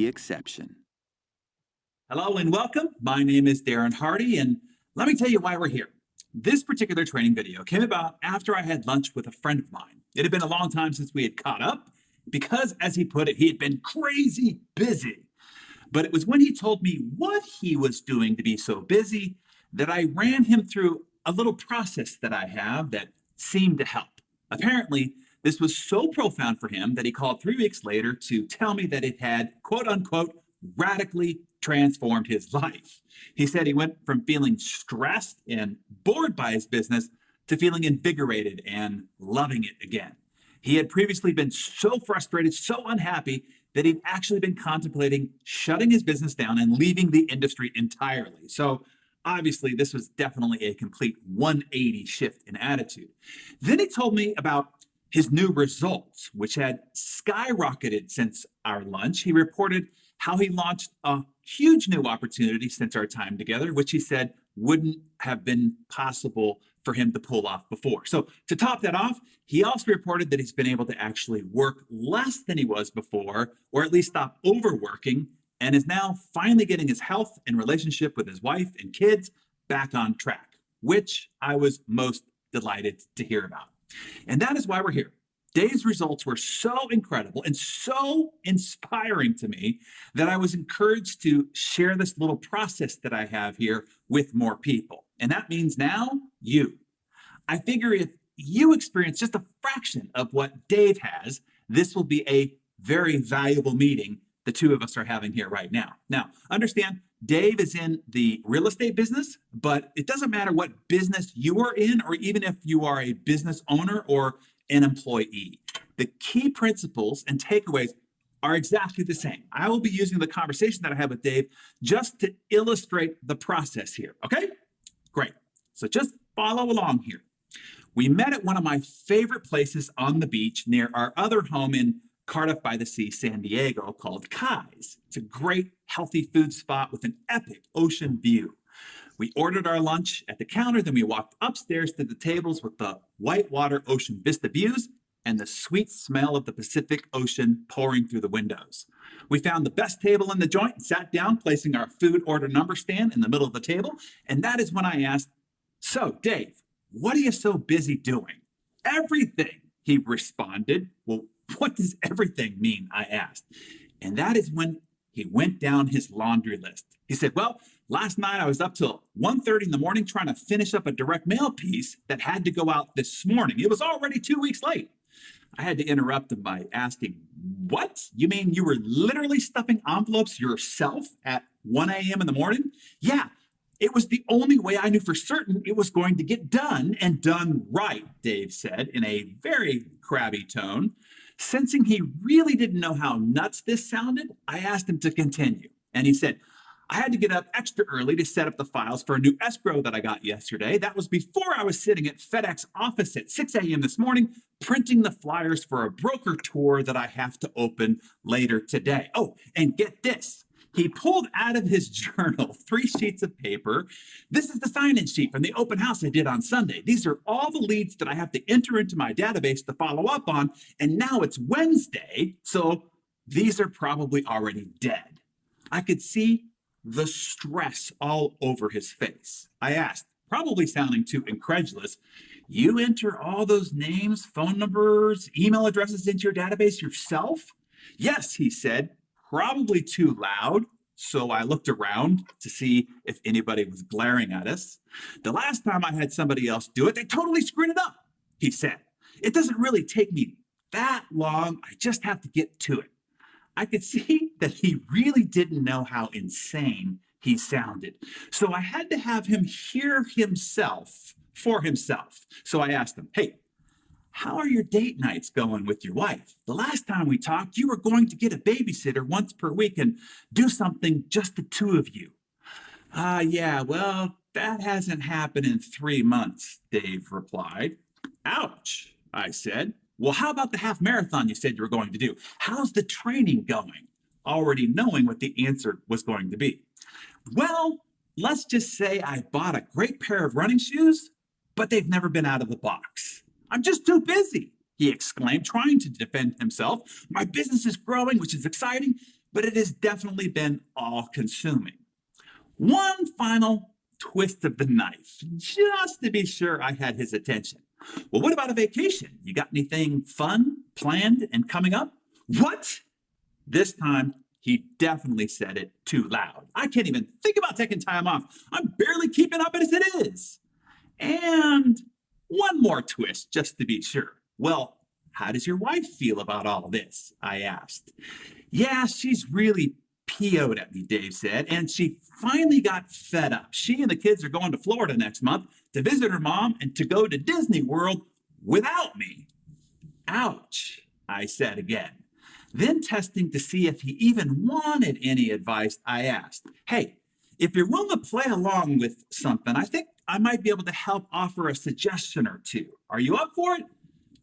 the exception. Hello and welcome. My name is Darren Harding, and let me tell you why we're here. This particular training video came about after I had lunch with a friend of mine. It had been a long time since we had caught up because, as he put it, he had been crazy busy. But it was when he told me what he was doing to be so busy that I ran him through a little process that I have that seemed to help. Apparently, this was so profound for him that he called 3 weeks later to tell me that it had, quote unquote, radically transformed his life. He said he went from feeling stressed and bored by his business to feeling invigorated and loving it again. He had previously been so frustrated, so unhappy, that he'd actually been contemplating shutting his business down and leaving the industry entirely. So obviously, this was definitely a complete 180 shift in attitude. Then he told me about his new results, which had skyrocketed since our lunch. He reported how he launched a huge new opportunity since our time together, which he said wouldn't have been possible for him to pull off before. So to top that off, he also reported that he's been able to actually work less than he was before, or at least stop overworking, and is now finally getting his health and relationship with his wife and kids back on track, which I was most delighted to hear about. And that is why we're here. Dave's results were so incredible and so inspiring to me that I was encouraged to share this little process that I have here with more people. And that means now you. I figure if you experience just a fraction of what Dave has, this will be a very valuable meeting the two of us are having here right now. Now, understand, Dave is in the real estate business, but it doesn't matter what business you are in, or even if you are a business owner or an employee. The key principles and takeaways are exactly the same. I will be using the conversation that I had with Dave just to illustrate the process here, okay? Great. So just follow along here. We met at one of my favorite places on the beach near our other home in Cardiff by the Sea, San Diego, called Kai's. It's a great, healthy food spot with an epic ocean view. We ordered our lunch at the counter, then we walked upstairs to the tables with the whitewater ocean vista views and the sweet smell of the Pacific Ocean pouring through the windows. We found the best table in the joint and sat down, placing our food order number stand in the middle of the table. And that is when I asked, "So, Dave, what are you so busy doing?" "Everything," he responded. "Well, what does everything mean?" I asked. And that is when he went down his laundry list. He said, "Well, last night I was up till 1:30 in the morning trying to finish up a direct mail piece that had to go out this morning. It was already 2 weeks late." I had to interrupt him by asking, "What? You mean you were literally stuffing envelopes yourself at 1 a.m. in the morning?" "Yeah, it was the only way I knew for certain it was going to get done, and done right," Dave said in a very crabby tone. Sensing he really didn't know how nuts this sounded, I asked him to continue. And he said, "I had to get up extra early to set up the files for a new escrow that I got yesterday. That was before I was sitting at FedEx office at 6 a.m. this morning, printing the flyers for a broker tour that I have to open later today. Oh, and get this." He pulled out of his journal 3 sheets of paper. "This is the sign-in sheet from the open house I did on Sunday. These are all the leads that I have to enter into my database to follow up on. And now it's Wednesday, so these are probably already dead." I could see the stress all over his face. I asked, probably sounding too incredulous, "You enter all those names, phone numbers, email addresses into your database yourself?" "Yes," he said, probably too loud, so I looked around to see if anybody was glaring at us. "The last time I had somebody else do it, they totally screwed it up," he said. "It doesn't really take me that long. I just have to get to it." I could see that he really didn't know how insane he sounded. So I had to have him hear himself for himself. So I asked him, "Hey, how are your date nights going with your wife? The last time we talked, you were going to get a babysitter once per week and do something just the two of you." Yeah, well, that hasn't happened in 3 months," Dave replied. "Ouch," I said. "Well, how about the half marathon you said you were going to do? How's the training going?" Already knowing what the answer was going to be. "Well, let's just say I bought a great pair of running shoes, but they've never been out of the box. I'm just too busy," he exclaimed, trying to defend himself. "My business is growing, which is exciting, but it has definitely been all-consuming. One final twist of the knife, just to be sure I had his attention. Well, what about a vacation? You got anything fun planned and coming up? What? This time, he definitely said it too loud. I can't even think about taking time off. I'm barely keeping up as it is. And one more twist, just to be sure. Well, how does your wife feel about all this? I asked. Yeah, she's really PO'd at me, Dave said, and she finally got fed up. She and the kids are going to Florida next month to visit her mom and to go to Disney World without me. Ouch, I said again. Then, testing to see if he even wanted any advice, I asked, hey, if you're willing to play along with something, I think I might be able to help offer a suggestion or two. Are you up for it?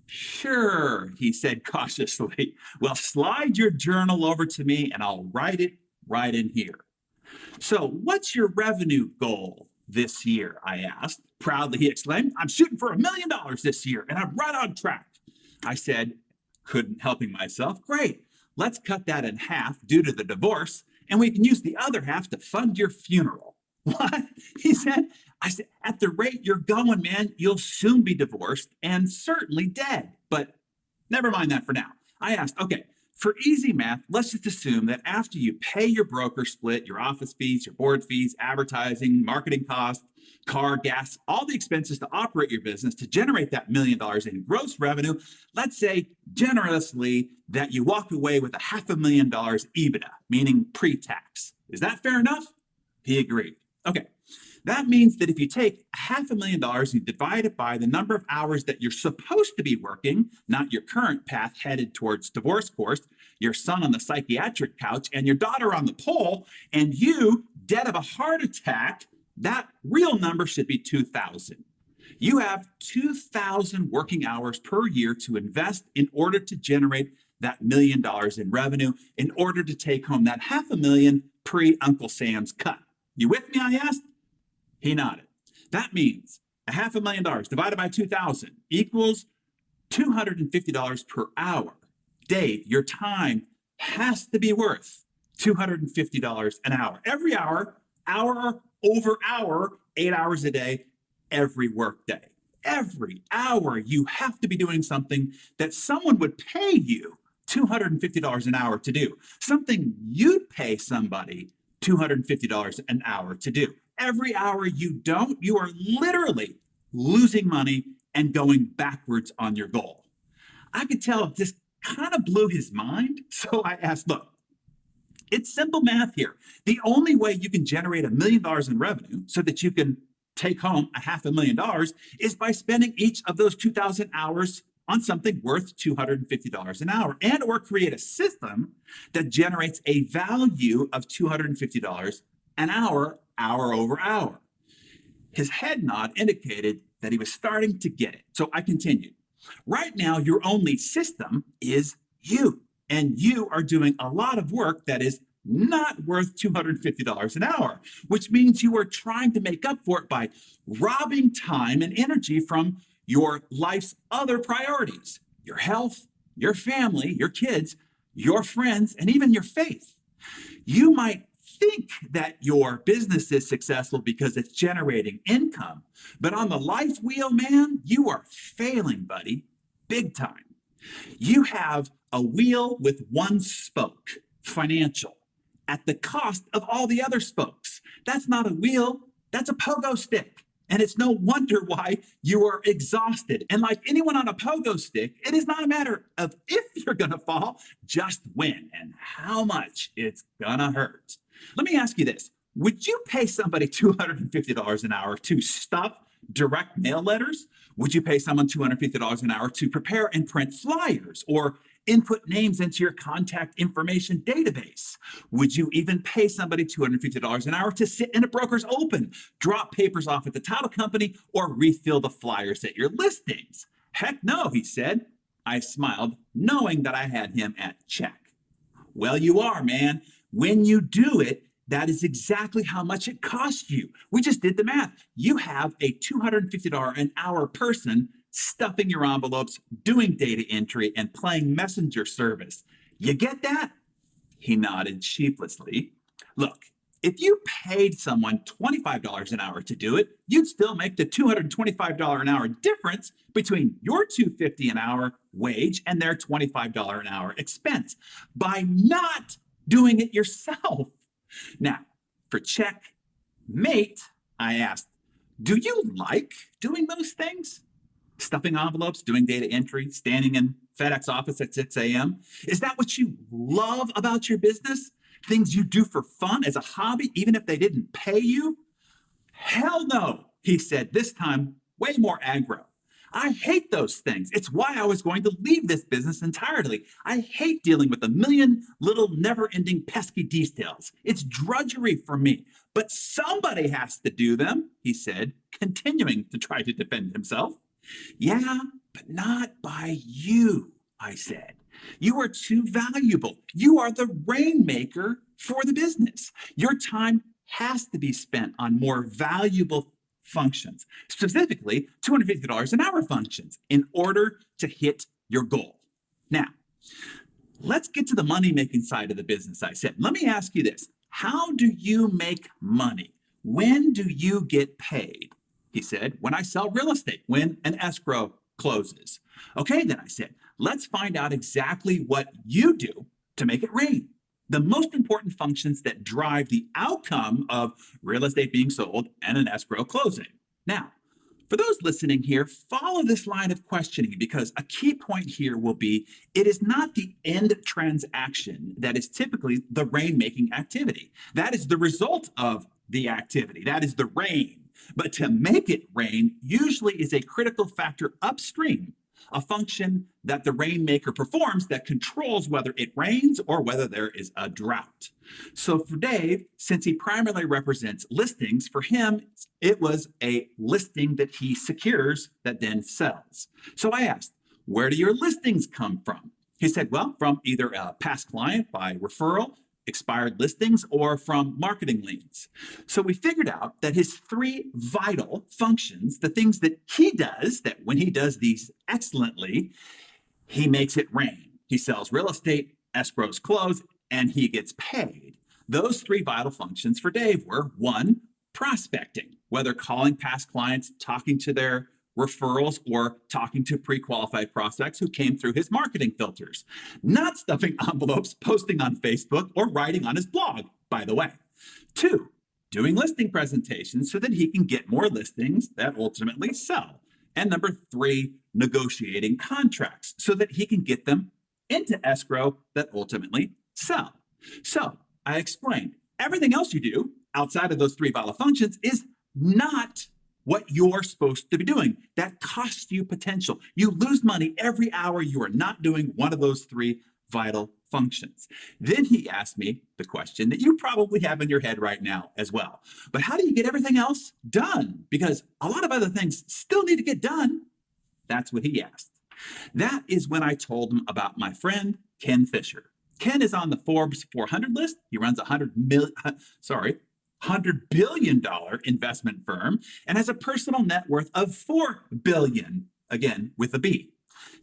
Sure, he said cautiously. Well, slide your journal over to me and I'll write it right in here. So, what's your revenue goal this year? I asked. Proudly, he exclaimed, I'm shooting for $1 million this year and I'm right on track. I said, couldn't helping myself. Great. Let's cut that in half due to the divorce, and we can use the other half to fund your funeral. What? He said. I said, at the rate you're going, man, you'll soon be divorced and certainly dead. But never mind that for now. I asked, okay, for easy math, let's just assume that after you pay your broker split, your office fees, your board fees, advertising, marketing costs, car, gas, all the expenses to operate your business to generate that $1 million in gross revenue, let's say generously that you walk away with $500,000 EBITDA, meaning pre-tax. Is that fair enough? He agreed. Okay. That means that if you take $500,000, you divide it by the number of hours that you're supposed to be working, not your current path headed towards divorce course, your son on the psychiatric couch, and your daughter on the pole, and you dead of a heart attack, that real number should be 2,000. You have 2,000 working hours per year to invest in order to generate that $1 million in revenue, in order to take home that $500,000 pre-Uncle Sam's cut. You with me, I asked? He nodded. That means $500,000 divided by 2,000 equals $250 per hour. Dave, your time has to be worth $250 an hour. Every hour, hour over hour, 8 hours a day, every work day. Every hour you have to be doing something that someone would pay you $250 an hour to do. Something you'd pay somebody $250 an hour to do. Every hour you don't, you are literally losing money and going backwards on your goal. I could tell this kind of blew his mind. So I asked, look, it's simple math here. The only way you can generate $1 million in revenue so that you can take home $500,000 is by spending each of those 2,000 hours on something worth $250 an hour, and or create a system that generates a value of $250 an hour, hour over hour. His head nod indicated that he was starting to get it. So I continued. Right now, your only system is you, and you are doing a lot of work that is not worth $250 an hour, which means you are trying to make up for it by robbing time and energy from your life's other priorities, your health, your family, your kids, your friends, and even your faith. You might think that your business is successful because it's generating income, but on the life wheel, man, you are failing, buddy, big time. You have a wheel with one spoke, financial, at the cost of all the other spokes. That's not a wheel, that's a pogo stick. And it's no wonder why you are exhausted. And like anyone on a pogo stick, it is not a matter of if you're gonna fall, just when and how much it's gonna hurt. Let me ask you this. Would you pay somebody $250 an hour to stuff direct mail letters? Would you pay someone $250 an hour to prepare and print flyers or input names into your contact information database? Would you even pay somebody $250 an hour to sit in a broker's open, drop papers off at the title company, or refill the flyers at your listings? Heck no, he said. I smiled, knowing that I had him at check. Well, you are, man. When you do it, that is exactly how much it costs you. We just did the math. You have a $250 an hour person stuffing your envelopes, doing data entry, and playing messenger service. You get that? He nodded sheepishly. Look, if you paid someone $25 an hour to do it, you'd still make the $225 an hour difference between your $250 an hour wage and their $25 an hour expense by not doing it yourself. Now, for checkmate, I asked, do you like doing those things? Stuffing envelopes, doing data entry, standing in FedEx office at 6 a.m. Is that what you love about your business? Things you do for fun as a hobby, even if they didn't pay you? Hell no, he said, this time way more aggro. I hate those things. It's why I was going to leave this business entirely. I hate dealing with a million little never-ending pesky details. It's drudgery for me. But somebody has to do them, he said, continuing to try to defend himself. Yeah, but not by you, I said. You are too valuable. You are the rainmaker for the business. Your time has to be spent on more valuable functions, specifically $250 an hour functions, in order to hit your goal. Now, let's get to the money-making side of the business, I said. Let me ask you this. How do you make money? When do you get paid? He said, when I sell real estate, when an escrow closes. Okay, then I said, let's find out exactly what you do to make it rain. The most important functions that drive the outcome of real estate being sold and an escrow closing. Now, for those listening here, follow this line of questioning because a key point here will be, it is not the end transaction that is typically the rain-making activity. That is the result of the activity. That is the rain. But to make it rain usually is a critical factor upstream, a function that the rainmaker performs that controls whether it rains or whether there is a drought. So for Dave, since he primarily represents listings, for him, it was a listing that he secures that then sells. So I asked, where do your listings come from? He said, well, from either a past client by referral, expired listings, or from marketing leads. So we figured out that his three vital functions, the things that he does, that when he does these excellently, he makes it rain. He sells real estate, escrows close, and he gets paid. Those three vital functions for Dave were, one, prospecting, whether calling past clients, talking to their referrals, or talking to pre-qualified prospects who came through his marketing filters. Not stuffing envelopes, posting on Facebook, or writing on his blog, by the way. Two, doing listing presentations so that he can get more listings that ultimately sell. And number three, negotiating contracts so that he can get them into escrow that ultimately sell. So I explained everything else you do outside of those three vital functions is not what you're supposed to be doing. That costs you potential. You lose money every hour you are not doing one of those three vital functions. Then he asked me the question that you probably have in your head right now as well. But how do you get everything else done? Because a lot of other things still need to get done. That's what he asked. That is when I told him about my friend, Ken Fisher. Ken is on the Forbes 400 list. He runs $100 billion investment firm and has a personal net worth of $4 billion, again, with a B.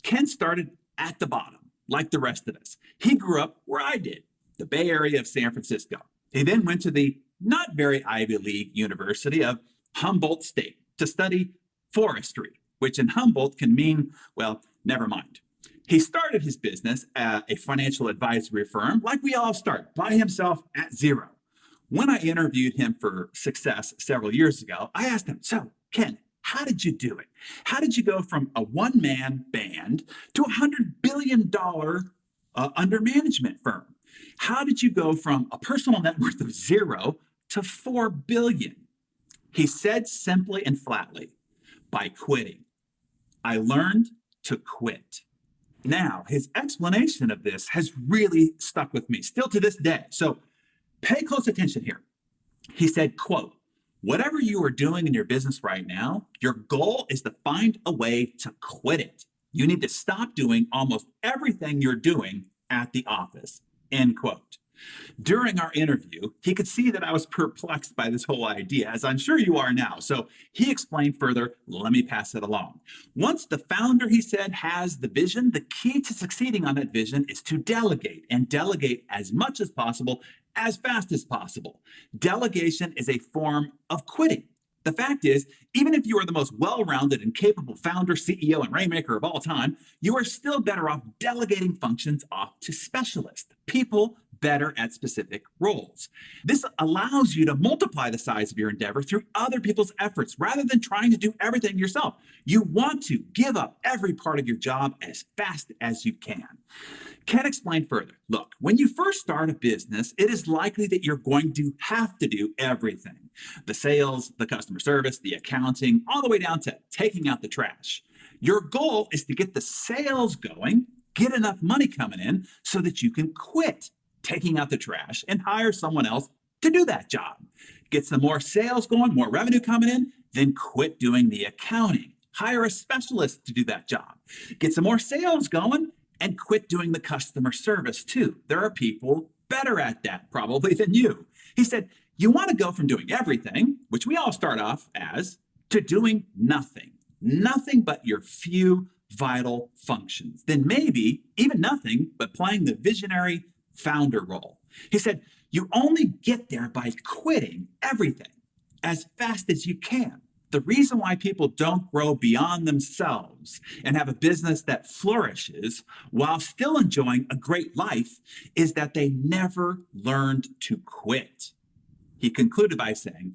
Ken started at the bottom, like the rest of us. He grew up where I did, the Bay Area of San Francisco. He then went to the not very Ivy League University of Humboldt State to study forestry, which in Humboldt can mean, well, never mind. He started his business at a financial advisory firm, like we all start, by himself at zero. When I interviewed him for Success several years ago, I asked him, so Ken, how did you do it? How did you go from a one-man band to a $100 billion under management firm? How did you go from a personal net worth of zero to $4 billion? He said simply and flatly, by quitting. I learned to quit. Now, his explanation of this has really stuck with me, still to this day. So pay close attention here. He said, quote, whatever you are doing in your business right now, your goal is to find a way to quit it. You need to stop doing almost everything you're doing at the office, end quote. During our interview, he could see that I was perplexed by this whole idea, as I'm sure you are now. So he explained further. Let me pass it along. Once the founder, he said, has the vision, the key to succeeding on that vision is to delegate, and delegate as much as possible, as fast as possible. Delegation is a form of quitting. The fact is, even if you are the most well-rounded and capable founder, CEO, and rainmaker of all time, you are still better off delegating functions off to specialists, people better at specific roles. This allows you to multiply the size of your endeavor through other people's efforts rather than trying to do everything yourself. You want to give up every part of your job as fast as you can. Ken explained further. Look, when you first start a business, it is likely that you're going to have to do everything. The sales, the customer service, the accounting, all the way down to taking out the trash. Your goal is to get the sales going, get enough money coming in so that you can quit taking out the trash and hire someone else to do that job. Get some more sales going, more revenue coming in, then quit doing the accounting. Hire a specialist to do that job. Get some more sales going and quit doing the customer service too. There are people better at that probably than you. He said, you want to go from doing everything, which we all start off as, to doing nothing. Nothing but your few vital functions. Then maybe even nothing but playing the visionary founder role. He said, you only get there by quitting everything as fast as you can. The reason why people don't grow beyond themselves and have a business that flourishes while still enjoying a great life is that they never learned to quit. He concluded by saying,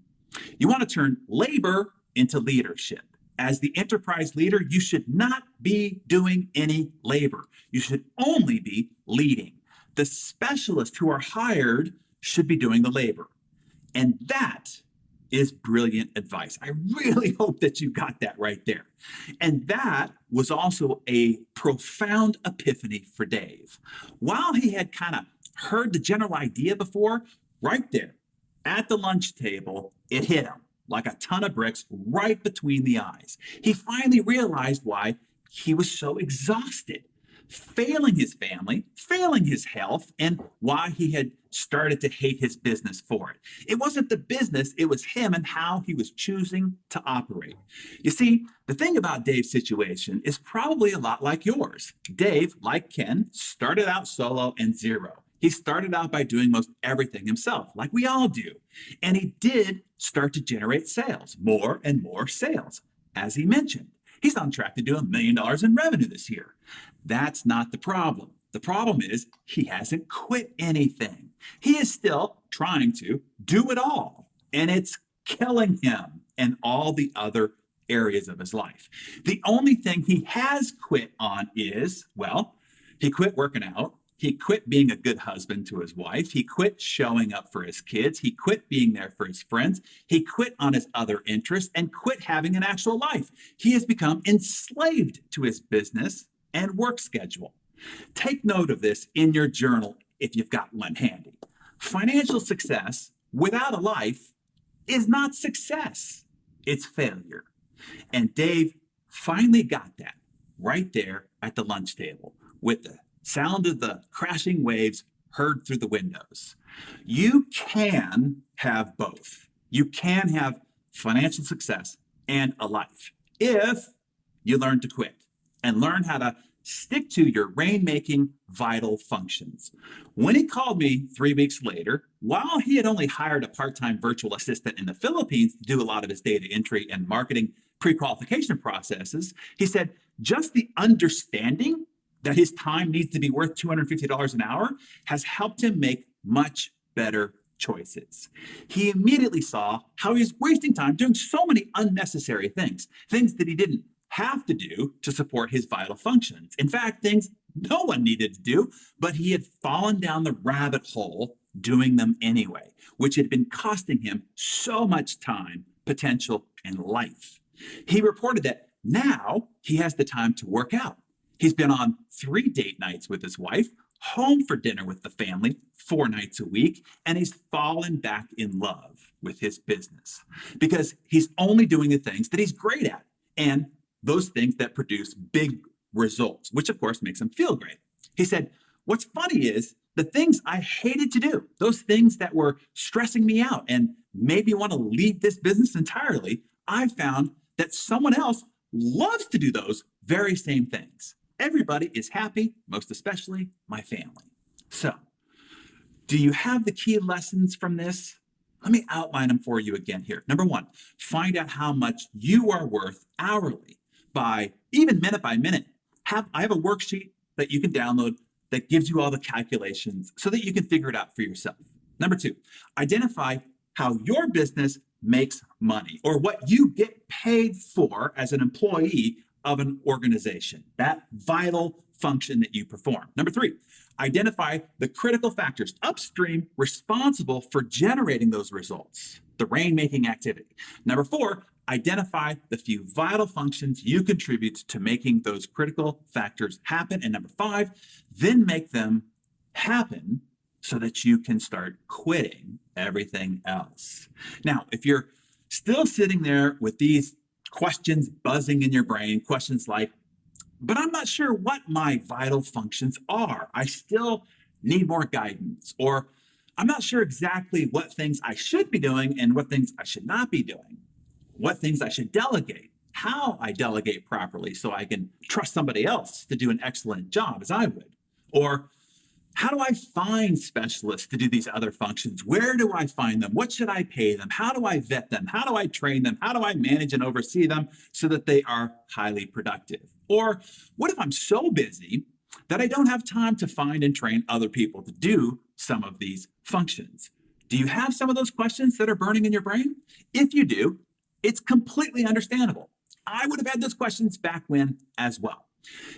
you want to turn labor into leadership. As the enterprise leader, you should not be doing any labor. You should only be leading. The specialists who are hired should be doing the labor. And that is brilliant advice. I really hope that you got that right there. And that was also a profound epiphany for Dave. While he had kind of heard the general idea before, right there at the lunch table, it hit him like a ton of bricks right between the eyes. He finally realized why he was so exhausted, failing his family, failing his health, and why he had started to hate his business for it. It wasn't the business, it was him and how he was choosing to operate. You see, the thing about Dave's situation is probably a lot like yours. Dave, like Ken, started out solo and zero. He started out by doing most everything himself, like we all do. And he did start to generate sales, more and more sales. As he mentioned, he's on track to do $1 million in revenue this year. That's not the problem. The problem is he hasn't quit anything. He is still trying to do it all, and it's killing him and all the other areas of his life. The only thing he has quit on is, well, he quit working out. He quit being a good husband to his wife. He quit showing up for his kids. He quit being there for his friends. He quit on his other interests and quit having an actual life. He has become enslaved to his business and work schedule. Take note of this in your journal if you've got one handy. Financial success without a life is not success. It's failure. And Dave finally got that right there at the lunch table with the sound of the crashing waves heard through the windows. You can have both. You can have financial success and a life if you learn to quit and learn how to stick to your rainmaking vital functions. When he called me 3 weeks later, while he had only hired a part-time virtual assistant in the Philippines to do a lot of his data entry and marketing pre-qualification processes, he said, just the understanding that his time needs to be worth $250 an hour has helped him make much better choices. He immediately saw how he was wasting time doing so many unnecessary things that he didn't have to do to support his vital functions. In fact, things no one needed to do, but he had fallen down the rabbit hole doing them anyway, which had been costing him so much time, potential, and life. He reported that now he has the time to work out. He's been on 3 date nights with his wife, home for dinner with the family 4 nights a week, and he's fallen back in love with his business because he's only doing the things that he's great at and those things that produce big results, which of course makes him feel great. He said, what's funny is the things I hated to do, those things that were stressing me out and made me want to leave this business entirely, I found that someone else loves to do those very same things. Everybody is happy, most especially my family. So, do you have the key lessons from this? Let me outline them for you again here. Number one, find out how much you are worth hourly by even minute by minute. I have a worksheet that you can download that gives you all the calculations so that you can figure it out for yourself. Number two, identify how your business makes money or what you get paid for as an employee of an organization, that vital function that you perform. Number three, identify the critical factors upstream responsible for generating those results, the rainmaking activity. Number four, identify the few vital functions you contribute to making those critical factors happen. And number five, then make them happen so that you can start quitting everything else. Now, if you're still sitting there with these questions buzzing in your brain, questions like, but I'm not sure what my vital functions are. I still need more guidance, or I'm not sure exactly what things I should be doing and what things I should not be doing, what things I should delegate, how I delegate properly so I can trust somebody else to do an excellent job as I would, or how do I find specialists to do these other functions? Where do I find them? What should I pay them? How do I vet them? How do I train them? How do I manage and oversee them so that they are highly productive? Or what if I'm so busy that I don't have time to find and train other people to do some of these functions? Do you have some of those questions that are burning in your brain? If you do, it's completely understandable. I would have had those questions back when as well.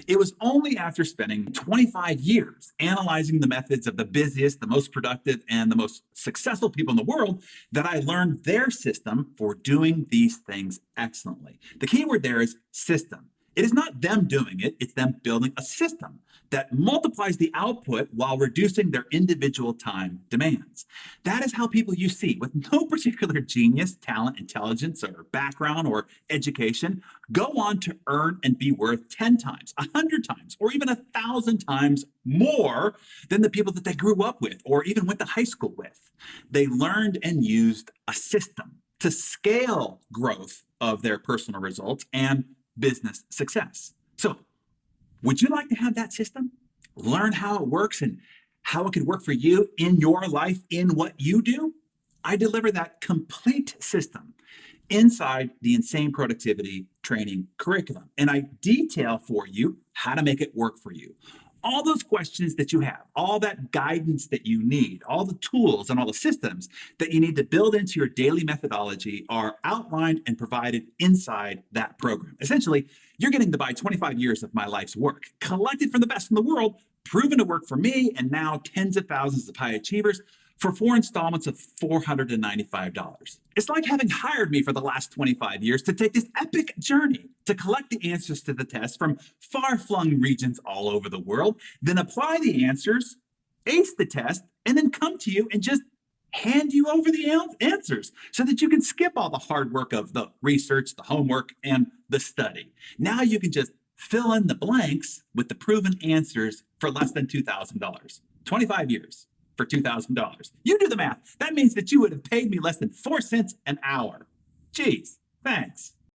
It was only after spending 25 years analyzing the methods of the busiest, the most productive, and the most successful people in the world that I learned their system for doing these things excellently. The key word there is system. It is not them doing it, it's them building a system that multiplies the output while reducing their individual time demands. That is how people you see with no particular genius, talent, intelligence, or background or education go on to earn and be worth 10 times, 100 times, or even 1,000 times more than the people that they grew up with or even went to high school with. They learned and used a system to scale growth of their personal results and business success. So, would you like to have that system? Learn how it works and how it could work for you in your life, in what you do? I deliver that complete system inside the Insane Productivity Training curriculum. And I detail for you how to make it work for you. All those questions that you have, all that guidance that you need, all the tools and all the systems that you need to build into your daily methodology are outlined and provided inside that program. Essentially, you're getting to buy 25 years of my life's work, collected from the best in the world, proven to work for me, and now tens of thousands of high achievers for 4 installments of $495. It's like having hired me for the last 25 years to take this epic journey to collect the answers to the test from far-flung regions all over the world, then apply the answers, ace the test, and then come to you and just hand you over the answers so that you can skip all the hard work of the research, the homework, and the study. Now you can just fill in the blanks with the proven answers for less than $2,000. 25 years. For $2,000. You do the math. That means that you would have paid me less than 4 cents an hour. Geez, thanks.